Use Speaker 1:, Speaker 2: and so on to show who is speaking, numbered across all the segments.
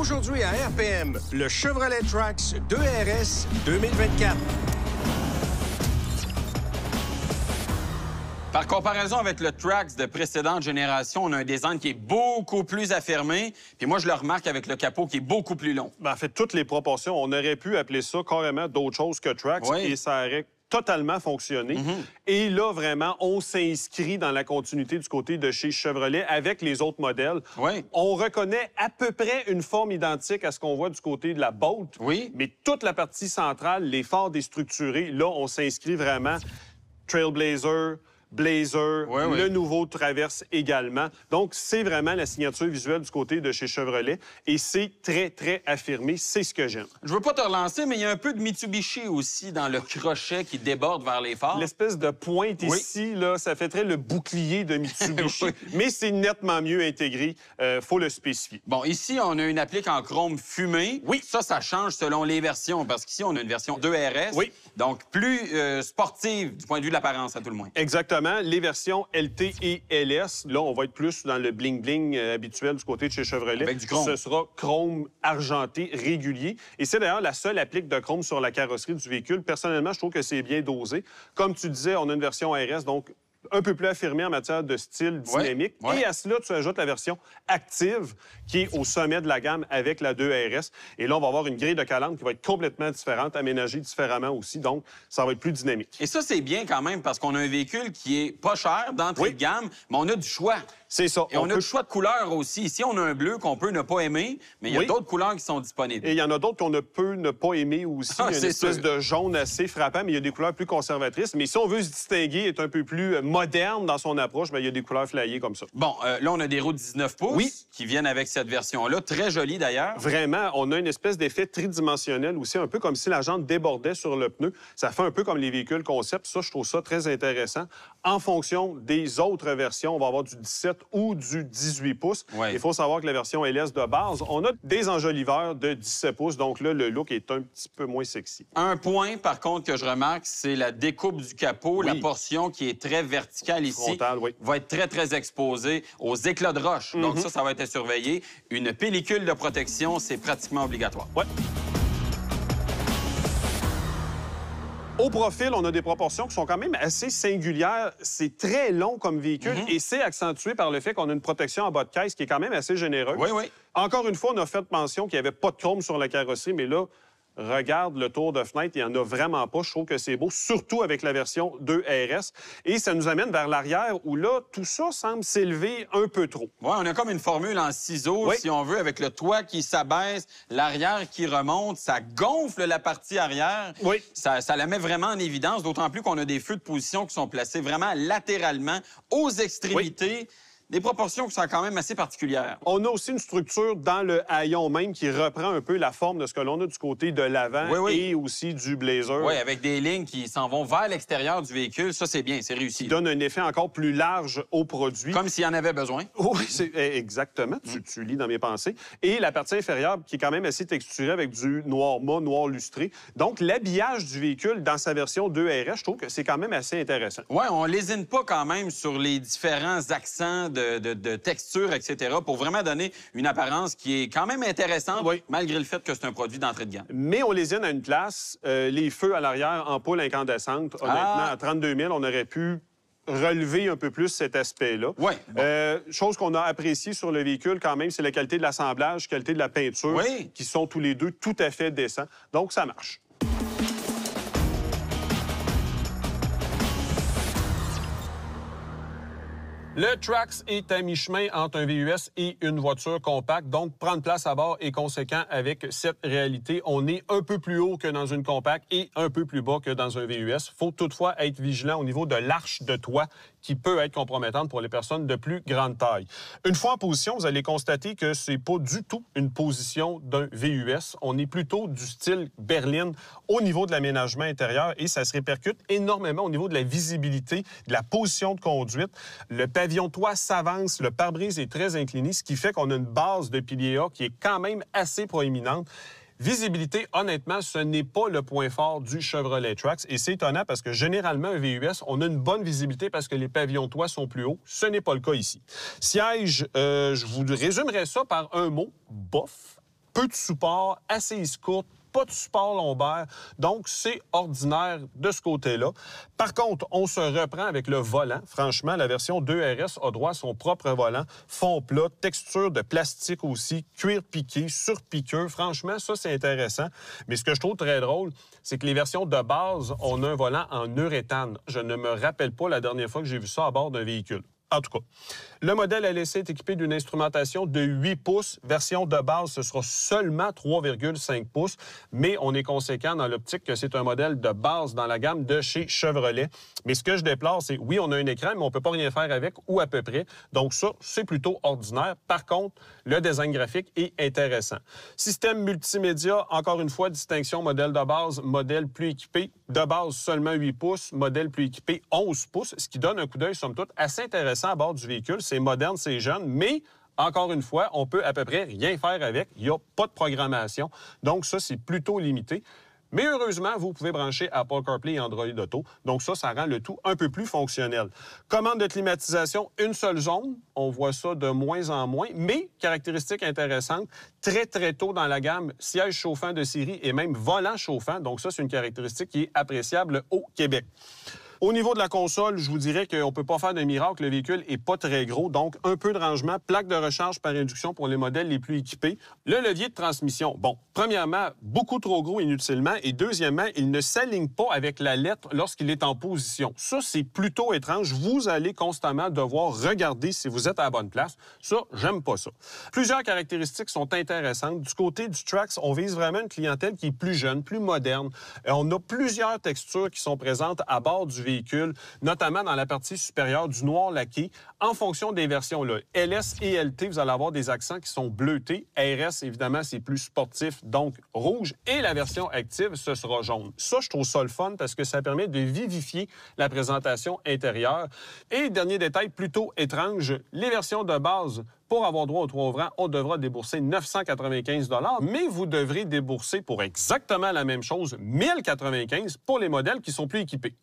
Speaker 1: Aujourd'hui à RPM, le Chevrolet Trax 2RS 2024.
Speaker 2: Par comparaison avec le Trax de précédente génération, on a un design qui est beaucoup plus affirmé. Puis moi, je le remarque avec le capot qui est beaucoup plus long.
Speaker 3: En fait, toutes les proportions, on aurait pu appeler ça carrément d'autre chose que Trax et ça aurait totalement fonctionné. Et là, vraiment, on s'inscrit dans la continuité du côté de chez Chevrolet avec les autres modèles. On reconnaît à peu près une forme identique à ce qu'on voit du côté de la Bolt. Mais toute la partie centrale, les phares déstructurés, là, on s'inscrit vraiment Trailblazer, Blazer, le nouveau Traverse également. Donc, c'est vraiment la signature visuelle du côté de chez Chevrolet et c'est très, très affirmé. C'est ce que j'aime.
Speaker 2: Je veux pas te relancer, mais il y a un peu de Mitsubishi aussi dans le crochet qui déborde vers les phares.
Speaker 3: L'espèce de pointe ici, là, ça fait très le bouclier de Mitsubishi, mais c'est nettement mieux intégré. Faut le spécifier.
Speaker 2: Bon, ici, on a une applique en chrome fumé. Ça change selon les versions, parce qu'ici, on a une version 2RS, donc plus sportive du point de vue de l'apparence, à tout le moins.
Speaker 3: Exactement. Les versions LT et LS, là, on va être plus dans le bling-bling habituel du côté de chez Chevrolet.
Speaker 2: Avec du chrome.
Speaker 3: Ce sera chrome argenté régulier. Et c'est d'ailleurs la seule applique de chrome sur la carrosserie du véhicule. Personnellement, je trouve que c'est bien dosé. Comme tu disais, on a une version RS, donc un peu plus affirmée en matière de style dynamique. Et à cela, tu ajoutes la version active qui est au sommet de la gamme avec la 2RS. Et là, on va avoir une grille de calandre qui va être complètement différente, aménagée différemment aussi. Donc, ça va être plus dynamique.
Speaker 2: Et ça, c'est bien quand même parce qu'on a un véhicule qui est pas cher, d'entrée de gamme, mais on a du choix.
Speaker 3: C'est ça.
Speaker 2: Et on a du choix de couleurs aussi. Ici, on a un bleu qu'on peut ne pas aimer, mais il y a d'autres couleurs qui sont disponibles.
Speaker 3: Et il y en a d'autres qu'on ne peut ne pas aimer aussi. Il y a une espèce de jaune assez frappant, mais il y a des couleurs plus conservatrices. Mais si on veut se distinguer, être un peu plus moderne dans son approche, bien, il y a des couleurs flyées comme ça.
Speaker 2: Bon, là, on a des roues de 19 pouces qui viennent avec cette version-là. Très jolie, d'ailleurs.
Speaker 3: Vraiment, on a une espèce d'effet tridimensionnel aussi, un peu comme si la jante débordait sur le pneu. Ça fait un peu comme les véhicules concept. Ça, je trouve ça très intéressant. En fonction des autres versions, on va avoir du 17 ou du 18 pouces. Il faut savoir que la version LS de base, on a des enjoliveurs de 17 pouces. Donc là, le look est un petit peu moins sexy.
Speaker 2: Un point, par contre, que je remarque, c'est la découpe du capot. La portion qui est très verticale ici va être très, très exposée aux éclats de roche. Donc ça va être à surveiller. Une pellicule de protection, c'est pratiquement obligatoire.
Speaker 3: Au profil, on a des proportions qui sont quand même assez singulières. C'est très long comme véhicule et c'est accentué par le fait qu'on a une protection en bas de caisse qui est quand même assez généreuse. Encore une fois, on a fait mention qu'il n'y avait pas de chrome sur la carrosserie, mais là, regarde le tour de fenêtre, il n'y en a vraiment pas. Je trouve que c'est beau, surtout avec la version 2RS. Et ça nous amène vers l'arrière où là, tout ça semble s'élever un peu trop.
Speaker 2: On a comme une formule en ciseaux, si on veut, avec le toit qui s'abaisse, l'arrière qui remonte, ça gonfle la partie arrière. Ça la met vraiment en évidence, d'autant plus qu'on a des feux de position qui sont placés vraiment latéralement aux extrémités. Des proportions qui sont quand même assez particulières.
Speaker 3: On a aussi une structure dans le haillon même qui reprend un peu la forme de ce que l'on a du côté de l'avant et aussi du Blazer.
Speaker 2: Avec des lignes qui s'en vont vers l'extérieur du véhicule. Ça, c'est bien, c'est réussi.
Speaker 3: Qui donne un effet encore plus large au produit.
Speaker 2: Comme s'il y en avait besoin.
Speaker 3: Exactement. Tu lis dans mes pensées. Et la partie inférieure qui est quand même assez texturée avec du noir mat, noir lustré. Donc, l'habillage du véhicule dans sa version 2RS, je trouve que c'est quand même assez intéressant.
Speaker 2: On lésine pas quand même sur les différents accents de texture, etc., pour vraiment donner une apparence qui est quand même intéressante, malgré le fait que c'est un produit d'entrée de gamme.
Speaker 3: Mais on lésine à une place. Les feux à l'arrière, ampoule incandescente, honnêtement, à 32 000, on aurait pu relever un peu plus cet aspect-là. Chose qu'on a appréciée sur le véhicule quand même, c'est la qualité de l'assemblage, qualité de la peinture, qui sont tous les deux tout à fait décents. Donc, ça marche. Le Trax est à mi-chemin entre un VUS et une voiture compacte, donc prendre place à bord est conséquent avec cette réalité. On est un peu plus haut que dans une compacte et un peu plus bas que dans un VUS. Il faut toutefois être vigilant au niveau de l'arche de toit qui peut être compromettante pour les personnes de plus grande taille. Une fois en position, vous allez constater que c'est pas du tout une position d'un VUS. On est plutôt du style berline au niveau de l'aménagement intérieur et ça se répercute énormément au niveau de la visibilité, de la position de conduite. Le pavillon toit s'avance, le pare-brise est très incliné, ce qui fait qu'on a une base de pilier A qui est quand même assez proéminente. Visibilité, honnêtement, ce n'est pas le point fort du Chevrolet Trax. Et c'est étonnant parce que généralement, un VUS, on a une bonne visibilité parce que les pavillons toits sont plus hauts. Ce n'est pas le cas ici. Siège, je vous résumerai ça par un mot, bof. peu de support, assise courte, pas de support lombaire. Donc, c'est ordinaire de ce côté-là. Par contre, on se reprend avec le volant. Franchement, la version 2RS a droit à son propre volant. Fond plat, texture de plastique aussi, cuir piqué, surpiqueux. Franchement, ça, c'est intéressant. Mais ce que je trouve très drôle, c'est que les versions de base, on a un volant en uréthane. Je ne me rappelle pas la dernière fois que j'ai vu ça à bord d'un véhicule. En tout cas, le modèle LSC est équipé d'une instrumentation de 8 pouces. Version de base, ce sera seulement 3,5 pouces, mais on est conséquent dans l'optique que c'est un modèle de base dans la gamme de chez Chevrolet. Mais ce que je déplore, c'est, oui, on a un écran, mais on ne peut pas rien faire avec ou à peu près. Donc ça, c'est plutôt ordinaire. Par contre, le design graphique est intéressant. Système multimédia, encore une fois, distinction modèle de base, modèle plus équipé. De base, seulement 8 pouces, modèle plus équipé, 11 pouces, ce qui donne un coup d'œil, somme toute, assez intéressant à bord du véhicule. C'est moderne, c'est jeune, mais encore une fois, on peut à peu près rien faire avec. Il n'y a pas de programmation. Donc ça, c'est plutôt limité. Mais heureusement, vous pouvez brancher Apple CarPlay et Android Auto. Donc ça rend le tout un peu plus fonctionnel. Commande de climatisation, une seule zone. On voit ça de moins en moins. Mais, caractéristique intéressante, très, très tôt dans la gamme, siège chauffant de série et même volant chauffant. Donc ça, c'est une caractéristique qui est appréciable au Québec. Au niveau de la console, je vous dirais qu'on ne peut pas faire de miracle. Le véhicule n'est pas très gros, donc un peu de rangement. Plaque de recharge par induction pour les modèles les plus équipés. Le levier de transmission, bon, premièrement, beaucoup trop gros inutilement. Et deuxièmement, il ne s'aligne pas avec la lettre lorsqu'il est en position. Ça, c'est plutôt étrange. Vous allez constamment devoir regarder si vous êtes à la bonne place. Ça, j'aime pas ça. Plusieurs caractéristiques sont intéressantes. Du côté du Trax, on vise vraiment une clientèle qui est plus jeune, plus moderne. On a plusieurs textures qui sont présentes à bord du véhicule, notamment dans la partie supérieure du noir laqué. En fonction des versions, là, LS et LT, vous allez avoir des accents qui sont bleutés. RS, évidemment, c'est plus sportif, donc rouge. Et la version active, ce sera jaune. Ça, je trouve ça le fun parce que ça permet de vivifier la présentation intérieure. Et dernier détail plutôt étrange, les versions de base, pour avoir droit aux 3 ouvrants, on devra débourser 995 $, mais vous devrez débourser pour exactement la même chose, 1095 pour les modèles qui sont plus équipés.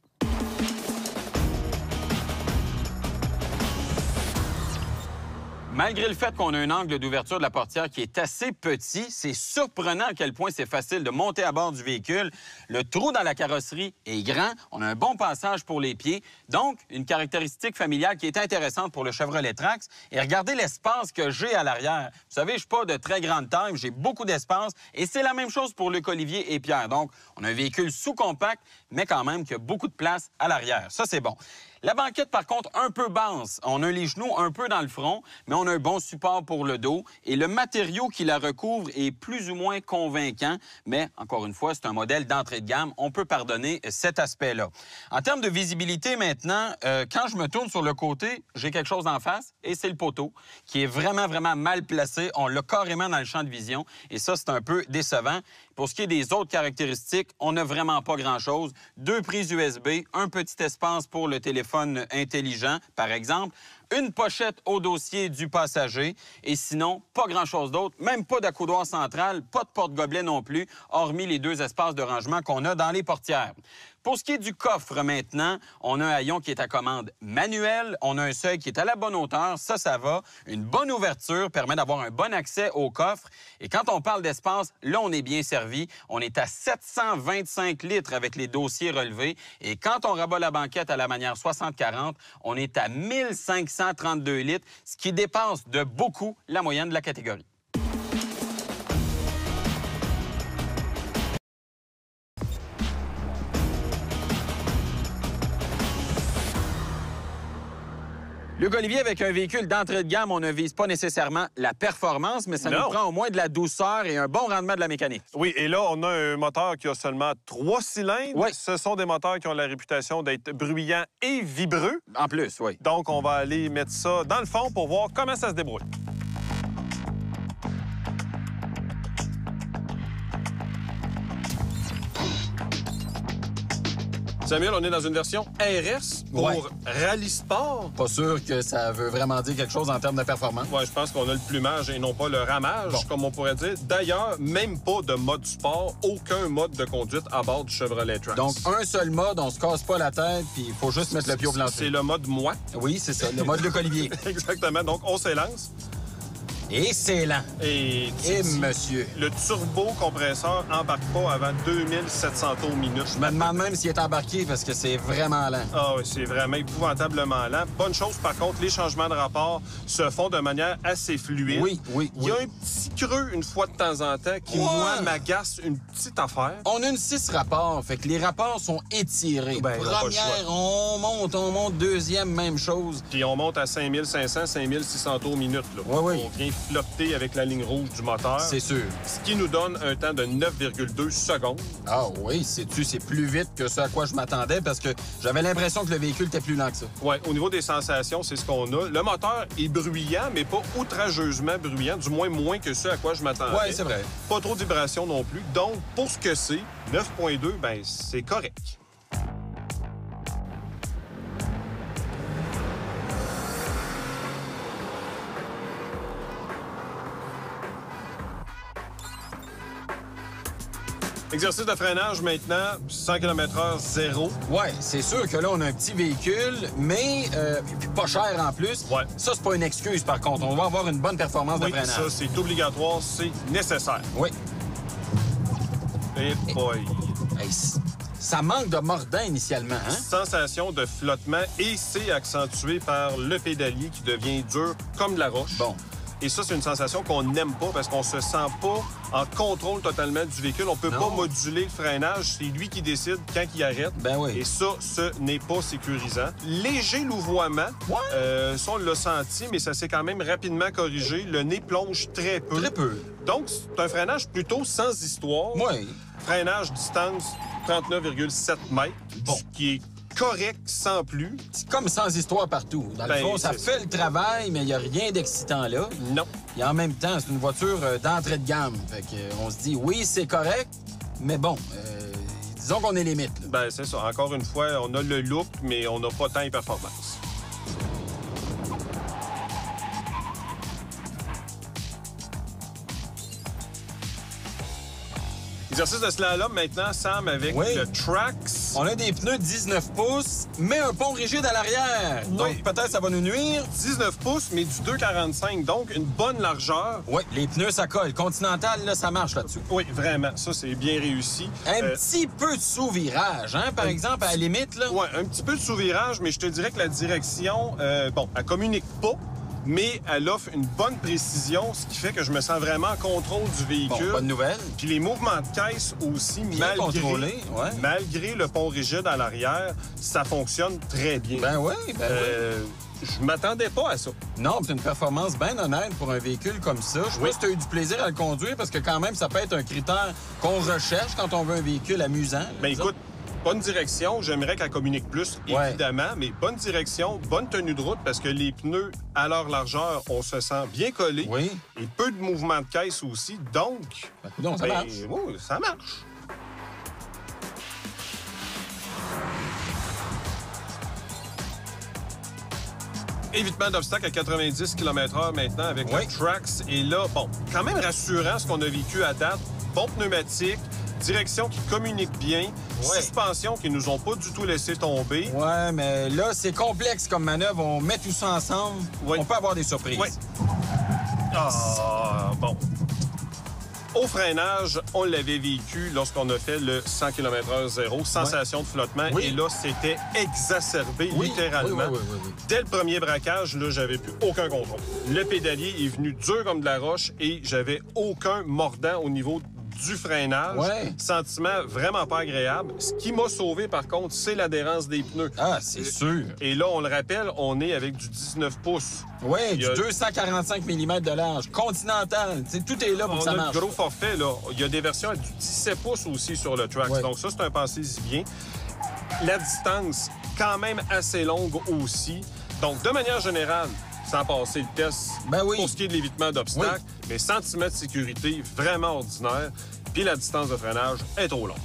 Speaker 2: Malgré le fait qu'on a un angle d'ouverture de la portière qui est assez petit, c'est surprenant à quel point c'est facile de monter à bord du véhicule. Le trou dans la carrosserie est grand. On a un bon passage pour les pieds. Donc, une caractéristique familiale qui est intéressante pour le Chevrolet Trax. Et regardez l'espace que j'ai à l'arrière. Vous savez, je ne suis pas de très grande taille, j'ai beaucoup d'espace. Et c'est la même chose pour Luc Olivier et Pierre. Donc, on a un véhicule sous-compact, mais quand même qui a beaucoup de place à l'arrière. Ça, c'est bon. La banquette, par contre, un peu basse. On a les genoux un peu dans le front, mais on a un bon support pour le dos. Et le matériau qui la recouvre est plus ou moins convaincant. Mais, encore une fois, c'est un modèle d'entrée de gamme. On peut pardonner cet aspect-là. En termes de visibilité, maintenant, quand je me tourne sur le côté, j'ai quelque chose en face, et c'est le poteau, qui est vraiment, vraiment mal placé. On l'a carrément dans le champ de vision. Et ça, c'est un peu décevant. Pour ce qui est des autres caractéristiques, on n'a vraiment pas grand-chose. 2 prises USB, un petit espace pour le téléphone intelligent, par exemple, une pochette au dossier du passager et sinon, pas grand-chose d'autre, même pas d'accoudoir central, pas de porte-gobelet non plus, hormis les 2 espaces de rangement qu'on a dans les portières. Pour ce qui est du coffre maintenant, on a un haillon qui est à commande manuelle, on a un seuil qui est à la bonne hauteur, ça va. Une bonne ouverture permet d'avoir un bon accès au coffre. Et quand on parle d'espace, là, on est bien servi. On est à 725 litres avec les dossiers relevés. Et quand on rabat la banquette à la manière 60-40, on est à 1532 litres, ce qui dépasse de beaucoup la moyenne de la catégorie. Luc Olivier, avec un véhicule d'entrée de gamme, on ne vise pas nécessairement la performance, mais ça nous prend au moins de la douceur et un bon rendement de la mécanique.
Speaker 3: Oui, et là, on a un moteur qui a seulement 3 cylindres.
Speaker 2: Oui.
Speaker 3: Ce sont des moteurs qui ont la réputation d'être bruyants et vibreux.
Speaker 2: En plus, oui.
Speaker 3: Donc, on va aller mettre ça dans le fond pour voir comment ça se débrouille. Samuel, on est dans une version RS pour Rallye Sport.
Speaker 2: Pas sûr que ça veut vraiment dire quelque chose en termes de performance.
Speaker 3: Oui, je pense qu'on a le plumage et non pas le ramage, comme on pourrait dire. D'ailleurs, même pas de mode sport, aucun mode de conduite à bord du Chevrolet Trax.
Speaker 2: Donc, un seul mode, on se casse pas la tête, puis il faut juste mettre le pied au plancher.
Speaker 3: C'est le mode moi.
Speaker 2: Oui, c'est ça, le mode Luc Olivier.
Speaker 3: Exactement. Donc, on s'élance.
Speaker 2: Et c'est lent.
Speaker 4: Et
Speaker 2: monsieur.
Speaker 4: Le turbo-compresseur embarque pas avant 2700 tours minute.
Speaker 2: Je me demande même s'il est embarqué parce que c'est vraiment lent.
Speaker 4: Ah oui, c'est vraiment épouvantablement lent. Bonne chose, par contre, les changements de rapport se font de manière assez fluide.
Speaker 2: Oui.
Speaker 4: Il y a un petit creux une fois de temps en temps qui, moi, m'agace une petite affaire.
Speaker 2: On a une 6 rapports, fait que les rapports sont étirés.
Speaker 4: Ben,
Speaker 2: première, on monte. Deuxième, même chose.
Speaker 4: Puis on monte à 5500, 5600 tours minute. Là.
Speaker 2: Oui.
Speaker 4: On vient flotter avec la ligne rouge du moteur.
Speaker 2: C'est sûr.
Speaker 4: Ce qui nous donne un temps de 9,2 secondes.
Speaker 2: Ah oui, c'est plus vite que ce à quoi je m'attendais parce que j'avais l'impression que le véhicule était plus lent que ça.
Speaker 4: Oui, au niveau des sensations, c'est ce qu'on a. Le moteur est bruyant, mais pas outrageusement bruyant, du moins que ce à quoi je m'attendais.
Speaker 2: Oui, c'est vrai.
Speaker 4: Pas trop de vibrations non plus. Donc, pour ce que c'est, 9,2, ben c'est correct. Exercice de freinage maintenant, 100 km/h, 0.
Speaker 2: Ouais, c'est sûr que là, on a un petit véhicule, mais pas cher en plus.
Speaker 4: Ouais.
Speaker 2: Ça, c'est pas une excuse, par contre. On va avoir une bonne performance de
Speaker 4: Oui,
Speaker 2: freinage.
Speaker 4: ça, c'est obligatoire, c'est nécessaire.
Speaker 2: Oui.
Speaker 4: Et boy.
Speaker 2: Hey, ça manque de mordant initialement, hein?
Speaker 4: Sensation de flottement et c'est accentué par le pédalier qui devient dur comme de la roche.
Speaker 2: Bon.
Speaker 4: Et ça, c'est une sensation qu'on n'aime pas parce qu'on se sent pas en contrôle totalement du véhicule. On peut pas moduler le freinage. C'est lui qui décide quand il arrête.
Speaker 2: Ben oui.
Speaker 4: Et ça, ce n'est pas sécurisant. Léger louvoiement. Ça, on l'a senti, mais ça s'est quand même rapidement corrigé. Le nez plonge très peu.
Speaker 2: Très peu.
Speaker 4: Donc, c'est un freinage plutôt sans histoire.
Speaker 2: Oui.
Speaker 4: Freinage distance 39,7 mètres.
Speaker 2: Bon.
Speaker 4: Ce qui est correct sans plus.
Speaker 2: C'est comme sans histoire partout. Dans le fond, ça fait le travail, mais il n'y a rien d'excitant là.
Speaker 4: Non.
Speaker 2: Et en même temps, c'est une voiture d'entrée de gamme. Fait que, on se dit, oui, c'est correct, mais bon, disons qu'on est limite. Là.
Speaker 4: Ben, c'est ça. Encore une fois, on a le look, mais on n'a pas tant de performance. Exercice de slalom maintenant, Sam, avec le Trax.
Speaker 2: On a des pneus 19 pouces, mais un pont rigide à l'arrière. Donc, peut-être ça va nous nuire.
Speaker 4: 19 pouces, mais du 2,45, donc une bonne largeur.
Speaker 2: Oui, les pneus, ça colle. Continental, là, ça marche là-dessus.
Speaker 4: Oui, vraiment. Ça, c'est bien réussi.
Speaker 2: Un petit peu de sous-virage, hein, par exemple, à la limite, là.
Speaker 4: Oui, un petit peu de sous-virage, mais je te dirais que la direction, elle communique pas. Mais elle offre une bonne précision, ce qui fait que je me sens vraiment en contrôle du véhicule.
Speaker 2: Bon, bonne nouvelle.
Speaker 4: Puis les mouvements de caisse aussi, malgré le pont rigide à l'arrière, ça fonctionne très bien.
Speaker 2: Ben oui,
Speaker 4: Je m'attendais pas à ça.
Speaker 2: Non, c'est une performance bien honnête pour un véhicule comme ça. Je sais pas si tu as eu du plaisir à le conduire, parce que quand même, ça peut être un critère qu'on recherche quand on veut un véhicule amusant.
Speaker 4: Ben écoute, bonne direction. J'aimerais qu'elle communique plus, évidemment, mais bonne direction, bonne tenue de route, parce que les pneus, à leur largeur, on se sent bien collé.
Speaker 2: Oui.
Speaker 4: Et peu de mouvement de caisse aussi. Donc,
Speaker 2: ça marche.
Speaker 4: Oui, ça marche. Évitement d'obstacles à 90 km/h maintenant avec le Trax. Et là, quand même rassurant ce qu'on a vécu à date. Bon pneumatique. Direction qui communique bien, suspension qui nous ont pas du tout laissé tomber.
Speaker 2: Ouais, mais là, c'est complexe comme manœuvre. On met tout ça ensemble, on peut avoir des surprises.
Speaker 4: Ouais. Bon. Au freinage, on l'avait vécu lorsqu'on a fait le 100 km/h 0, sensation de flottement. Et là, c'était exacerbé, littéralement.
Speaker 2: Oui.
Speaker 4: Dès le premier braquage, là, j'avais plus aucun contrôle. Le pédalier est venu dur comme de la roche et j'avais aucun mordant au niveau du freinage. Sentiment vraiment pas agréable. Ce qui m'a sauvé, par contre, c'est l'adhérence des pneus.
Speaker 2: Ah, c'est sûr.
Speaker 4: Et là, on le rappelle, on est avec du 19 pouces.
Speaker 2: Oui, du 245 mm de large. Continental. T'sais, tout est là pour que ça marche.
Speaker 4: On a le gros forfait, là. Il y a des versions à du 17 pouces aussi sur le Trax. Donc ça, c'est un pensez-y bien. La distance, quand même assez longue aussi. Donc, de manière générale, sans passer le test pour ce qui est de l'évitement d'obstacles, mais sentiment de sécurité vraiment ordinaire, puis la distance de freinage est trop longue.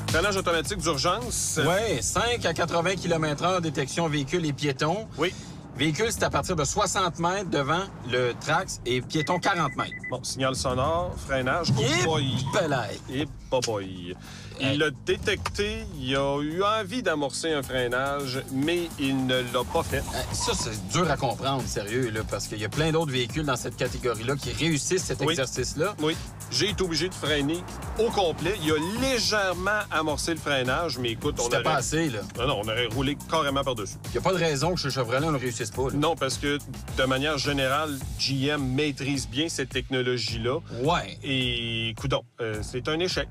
Speaker 4: Freinage automatique d'urgence.
Speaker 2: Oui, 5 à 80 km/h détection véhicule et piéton.
Speaker 4: Oui.
Speaker 2: Véhicule, c'est à partir de 60 mètres devant le Trax et piéton 40 mètres.
Speaker 4: Bon, signal sonore, freinage.
Speaker 2: Et
Speaker 4: boy. Il l'a détecté, il a eu envie d'amorcer un freinage, mais il ne l'a pas fait.
Speaker 2: Ça, c'est dur à comprendre, sérieux, là, parce qu'il y a plein d'autres véhicules dans cette catégorie-là qui réussissent cet exercice-là.
Speaker 4: Oui. J'ai été obligé de freiner au complet. Il a légèrement amorcé le freinage, mais écoute,
Speaker 2: C'était pas assez, là.
Speaker 4: Non, on aurait roulé carrément par-dessus.
Speaker 2: Il n'y a pas de raison que chez Chevrolet, on ne réussisse pas, là.
Speaker 4: Non, parce que, de manière générale, GM maîtrise bien cette technologie-là.
Speaker 2: Ouais.
Speaker 4: Et, coudonc, c'est un échec.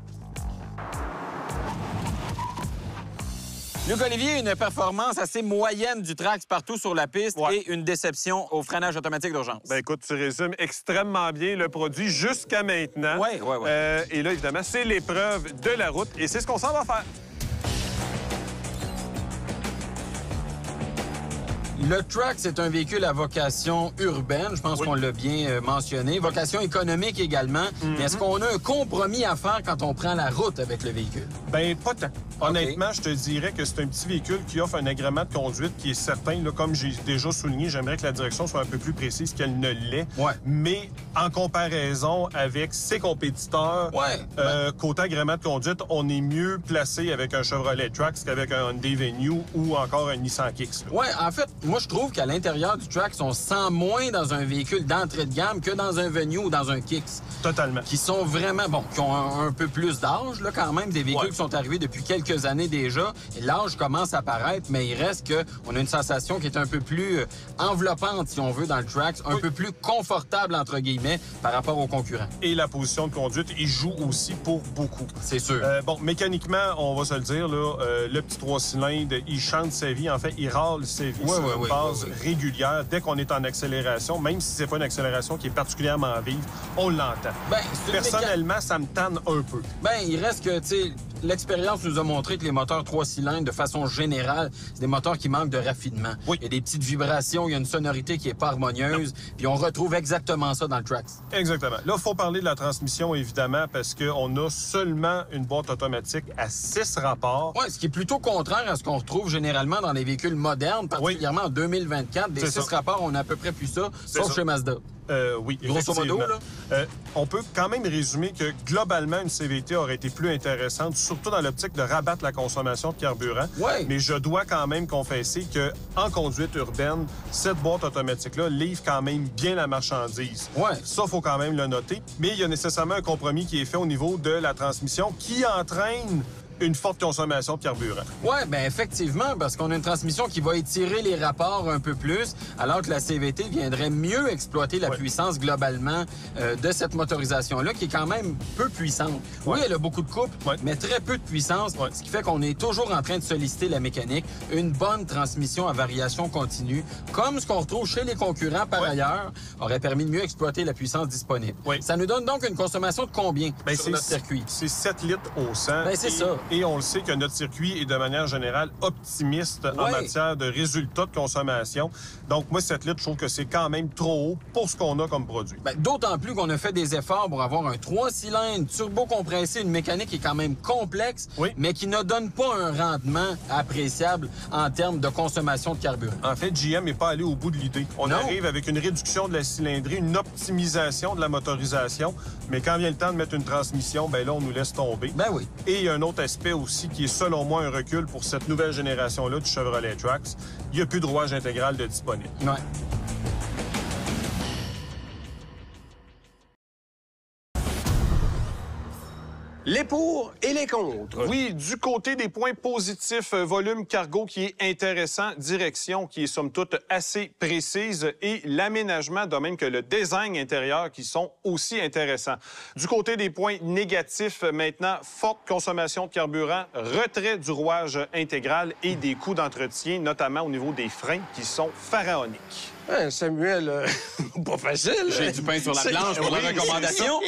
Speaker 2: Luc Olivier, une performance assez moyenne du Trax partout sur la piste et une déception au freinage automatique d'urgence.
Speaker 4: Ben écoute, tu résumes extrêmement bien le produit jusqu'à maintenant.
Speaker 2: Oui.
Speaker 4: Et là, évidemment, c'est l'épreuve de la route et c'est ce qu'on s'en va faire.
Speaker 2: Le Trax est un véhicule à vocation urbaine, je pense qu'on l'a bien mentionné. Vocation économique également. Mais est-ce qu'on a un compromis à faire quand on prend la route avec le véhicule?
Speaker 4: Ben pas tant. Honnêtement, je te dirais que c'est un petit véhicule qui offre un agrément de conduite qui est certain. Là, comme j'ai déjà souligné, j'aimerais que la direction soit un peu plus précise qu'elle ne l'est.
Speaker 2: Ouais.
Speaker 4: Mais en comparaison avec ses compétiteurs, côté agrément de conduite, on est mieux placé avec un Chevrolet Trax qu'avec un Hyundai Venue ou encore un Nissan Kicks.
Speaker 2: Oui, en fait, moi, je trouve qu'à l'intérieur du Trax, on sent moins dans un véhicule d'entrée de gamme que dans un Venue ou dans un Kicks.
Speaker 4: Totalement.
Speaker 2: Qui sont vraiment, bon, qui ont un peu plus d'âge, là, quand même, des véhicules qui sont arrivés depuis quelques années déjà. Et l'âge commence à apparaître, mais il reste qu'on a une sensation qui est un peu plus enveloppante, si on veut, dans le Trax, un peu plus confortable, entre guillemets, par rapport aux concurrents.
Speaker 4: Et la position de conduite, il joue aussi pour beaucoup.
Speaker 2: C'est sûr.
Speaker 4: Bon, mécaniquement, on va se le dire, là, le petit 3 cylindres, il chante sa vie. En fait, il râle sa vie sur une base régulière. Dès qu'on est en accélération, même si c'est pas une accélération qui est particulièrement vive, on l'entend. Personnellement, ça me tanne un peu.
Speaker 2: Il reste que, tu sais, l'expérience nous a montré que les moteurs 3 cylindres, de façon générale, c'est des moteurs qui manquent de raffinement. Il y a des petites vibrations, il y a une sonorité qui est pas harmonieuse, puis on retrouve exactement ça dans le Trax.
Speaker 4: Exactement. Là, il faut parler de la transmission, évidemment, parce qu'on a seulement une boîte automatique à 6 rapports.
Speaker 2: Oui, ce qui est plutôt contraire à ce qu'on retrouve généralement dans les véhicules modernes, particulièrement en 2024. Des 6 rapports, on a à peu près plus ça, sauf chez Mazda.
Speaker 4: Oui,
Speaker 2: grosso modo, là.
Speaker 4: On peut quand même résumer que globalement, une CVT aurait été plus intéressante, surtout dans l'optique de rabattre la consommation de carburant. Mais je dois quand même confesser qu'en conduite urbaine, cette boîte automatique-là livre quand même bien la marchandise. Ça, il faut quand même le noter. Mais il y a nécessairement un compromis qui est fait au niveau de la transmission qui entraîne une forte consommation de carburant.
Speaker 2: Oui, bien effectivement, parce qu'on a une transmission qui va étirer les rapports un peu plus, alors que la CVT viendrait mieux exploiter la puissance globalement de cette motorisation-là, qui est quand même peu puissante. Oui, elle a beaucoup de couple, mais très peu de puissance, ce qui fait qu'on est toujours en train de solliciter la mécanique. Une bonne transmission à variation continue, comme ce qu'on retrouve chez les concurrents par ailleurs, aurait permis de mieux exploiter la puissance disponible. Ça nous donne donc une consommation de combien sur notre circuit?
Speaker 4: C'est 7 litres au 100.
Speaker 2: C'est ça.
Speaker 4: Et on le sait que notre circuit est de manière générale optimiste en matière de résultats de consommation. Donc, moi, 7 litres, je trouve que c'est quand même trop haut pour ce qu'on a comme produit.
Speaker 2: D'autant plus qu'on a fait des efforts pour avoir un 3 cylindres turbo-compressé, une mécanique qui est quand même complexe, mais qui ne donne pas un rendement appréciable en termes de consommation de carburant.
Speaker 4: En fait, GM n'est pas allé au bout de l'idée. On arrive avec une réduction de la cylindrée, une optimisation de la motorisation, mais quand vient le temps de mettre une transmission, là, on nous laisse tomber. Et il y a un autre aspect aussi qui est, selon moi, un recul pour cette nouvelle génération-là du Chevrolet Trax. Il n'y a plus de rouage intégral de disponible.
Speaker 1: Les pour et les contre.
Speaker 4: Oui, du côté des points positifs, volume cargo qui est intéressant, direction qui est somme toute assez précise et l'aménagement, de même que le design intérieur qui sont aussi intéressants. Du côté des points négatifs, maintenant, forte consommation de carburant, retrait du rouage intégral et des coûts d'entretien, notamment au niveau des freins qui sont pharaoniques.
Speaker 1: Samuel, pas facile.
Speaker 2: J'ai du pain sur la planche pour la recommandation.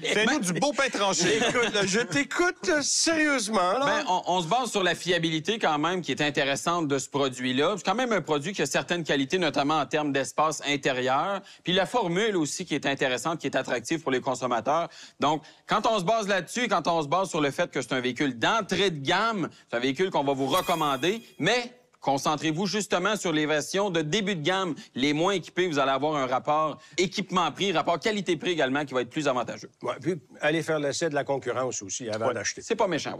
Speaker 4: Fais-nous du beau pain tranché.
Speaker 1: Écoute, je t'écoute sérieusement. Là.
Speaker 2: On se base sur la fiabilité quand même qui est intéressante de ce produit-là. C'est quand même un produit qui a certaines qualités, notamment en termes d'espace intérieur. Puis la formule aussi qui est intéressante, qui est attractive pour les consommateurs. Donc, quand on se base là-dessus, quand on se base sur le fait que c'est un véhicule d'entrée de gamme, c'est un véhicule qu'on va vous recommander, mais concentrez-vous justement sur les versions de début de gamme, les moins équipées. Vous allez avoir un rapport équipement-prix, rapport qualité-prix également qui va être plus avantageux.
Speaker 1: Puis allez faire l'essai de la concurrence aussi avant d'acheter.
Speaker 2: C'est pas méchant,